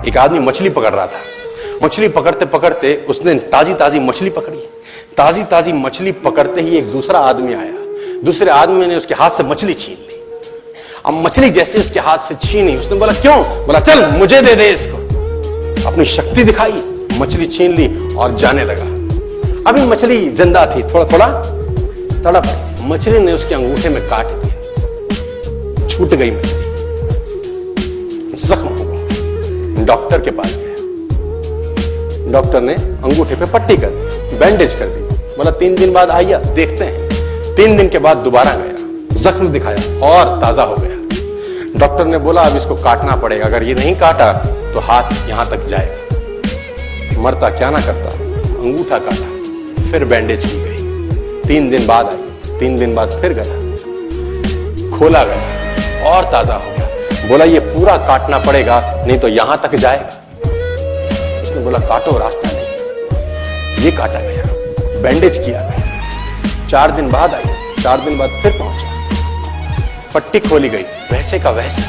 एक आदमी मछली पकड़ रहा था। मछली पकड़ते पकड़ते उसने ताजी ताजी मछली पकड़ी। ताजी ताजी मछली पकड़ते ही एक दूसरा आदमी आया। दूसरे आदमी ने उसके हाथ से मछली छीन ली। अब मछली जैसे उसके हाथ से छीनी, उसने बोला क्यों? बोला चल मुझे दे दे इसको। अपनी शक्ति दिखाई, मछली छीन ली और जाने लगा। अभी मछली जिंदा थी, थोड़ा थोड़ा तड़प रही थी। मछली ने उसके अंगूठे में काट दिया, छूट गई मछली, जख्म हुआ। डॉक्टर के पास गया। डॉक्टर ने अंगूठे पे पट्टी कर दी, बैंडेज कर दी। बोला 3 दिन बाद आइए देखते हैं। 3 दिन के बाद दोबारा गया, जख्म दिखाया और ताजा हो गया। डॉक्टर ने बोला अब इसको काटना पड़ेगा, अगर ये नहीं काटा तो हाथ यहां तक जाएगा। मरता क्या ना करता, अंगूठा काटा, फिर बैंडेज की गई। 3 दिन बाद आई, 3 दिन बाद फिर गया, खोला गया और ताजा हो गया। बोला ये पूरा काटना पड़ेगा नहीं तो यहां तक जाएगा। उसने बोला काटो, रास्ता नहीं। ये काटा गया, बैंडेज किया गया। 4 दिन बाद आई, 4 दिन बाद फिर पहुंचा, पट्टी खोली गई, वैसे का वैसा।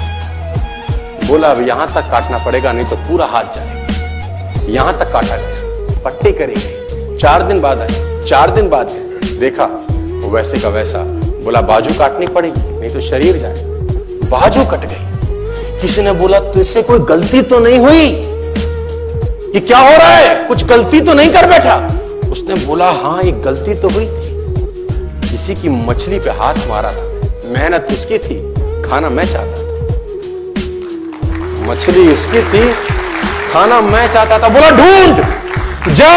बोला अब यहां तक काटना पड़ेगा नहीं तो पूरा हाथ जाएगा। यहां तक काटा गया, पट्टी करी गई। 4 दिन बाद आई, 4 दिन बाद देखा वैसे का वैसा। बोला बाजू काटनी पड़ेगी नहीं तो शरीर जाए। बाजू कट गई। किसी ने बोला तुझसे कोई गलती तो नहीं हुई? ये क्या हो रहा है? कुछ गलती तो नहीं कर बैठा? उसने बोला हाँ एक गलती तो हुई थी। किसी की मछली पे हाथ मारा था, मेहनत उसकी थी, खाना मैं चाहता था। मछली उसकी थी, खाना मैं चाहता था। बोला ढूंढ, जा,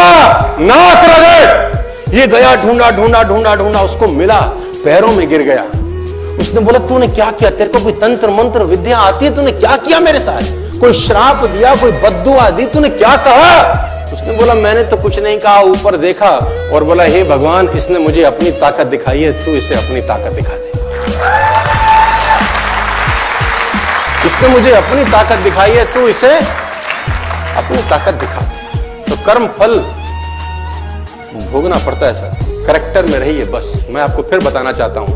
नाक रगड़। ये गया, ढूंढा ढूंढा ढूंढा ढूंढा, उसको मिला, पैरों में गिर गया। उसने बोला तूने क्या किया? तेरे को कोई तंत्र मंत्र विद्या आती है? तूने क्या किया मेरे साथ? कोई श्राप दिया, कोई बद्दुआ दी? तूने क्या कहा? उसने बोला मैंने तो कुछ नहीं कहा, ऊपर देखा और बोला हे भगवान इसने मुझे अपनी ताकत दिखाई है, तू इसे अपनी ताकत दिखा दे। इसने मुझे अपनी ताकत दिखाई है, तू इसे अपनी ताकत दिखा दे। तो कर्म फल भोगना पड़ता है सर, करेक्टर में रहिए बस। मैं आपको फिर बताना चाहता हूं,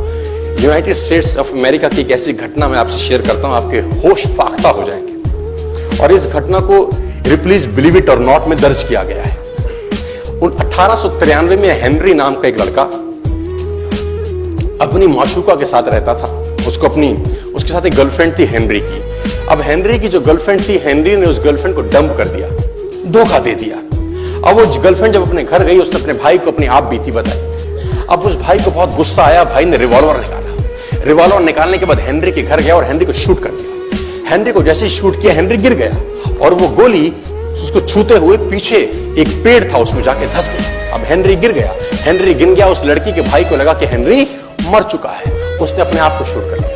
यूनाइटेड स्टेट्स ऑफ अमेरिका की एक ऐसी घटना मैं आपसे शेयर करता हूं, आपके होश फाख्ता हो जाएंगे। और इस घटना को प्लीज बिलीव इट और नॉट में दर्ज किया गया है। 1893 में हेनरी नाम का एक लड़का अपनी माशूका के साथ रहता था। उसके साथ एक गर्लफ्रेंड थी हेनरी की। अब हेनरी की जो गर्लफ्रेंड थी, हेनरी ने उस गर्लफ्रेंड को डंप कर दिया, धोखा दे दिया। अब वो गर्लफ्रेंड जब अपने घर गई, उसने अपने भाई को अपनी आप बीती बताई। अब उस भाई को बहुत गुस्सा आया, भाई ने रिवॉल्वर निकाला। रिवॉल्वर निकालने के बाद हेनरी के घर गया और हेनरी को शूट कर दिया। हेनरी को जैसे ही शूट किया, हेनरी गिर गया और वो गोली उसको छूते हुए पीछे एक पेड़ था उसमें जाके धंस गई। अब हेनरी गिर गया, हेनरी गिर गया। उस लड़की के भाई को लगा कि हेनरी मर चुका है। उसने अपने आप को शूट कर लिया।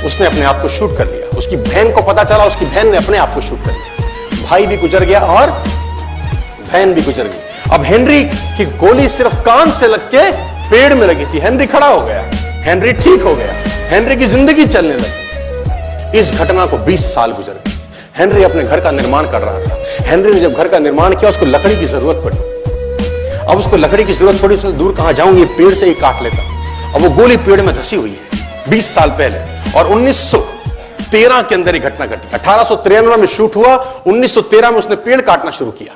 उसने अपने आप को शूट कर लिया। उसकी बहन को पता चला, उसकी बहन ने अपने आप को शूट कर लिया। भाई भी गुजर गया और बहन भी गुजर गई। अब हेनरी की गोली सिर्फ कान से लग के पेड़ में लगी थी। हेनरी खड़ा हो गया, हेनरी ठीक हो गया, हेनरी की जिंदगी चलने लगी। इस घटना को 20 साल गुजर गए। हेनरी अपने घर का निर्माण कर रहा था। हेनरी ने जब घर का निर्माण किया, उसको लकड़ी की जरूरत पड़ी। अब उसको लकड़ी की जरूरत पड़ी, उसने दूर कहां जाऊंगी, पेड़ से ही काट लेता। अब वो गोली पेड़ में धसी हुई है 20 साल पहले। और 1913 के अंदर ये घटना घटी। 1893 में शूट हुआ, 1913 में उसने पेड़ काटना शुरू किया।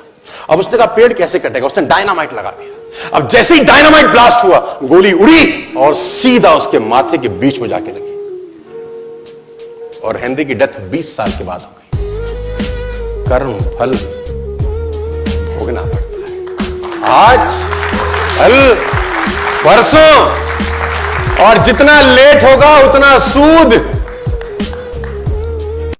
अब उसने कहा पेड़ कैसे कटेगा, उसने डायनामाइट लगा दिया। अब जैसे ही डायनामाइट ब्लास्ट हुआ, गोली उड़ी और सीधा उसके माथे के बीच में जाके लगी और हेनरी की डेथ 20 साल के बाद हो गई। कर्म फल भोगना पड़ता है, आज कल परसों, और जितना लेट होगा उतना सूद।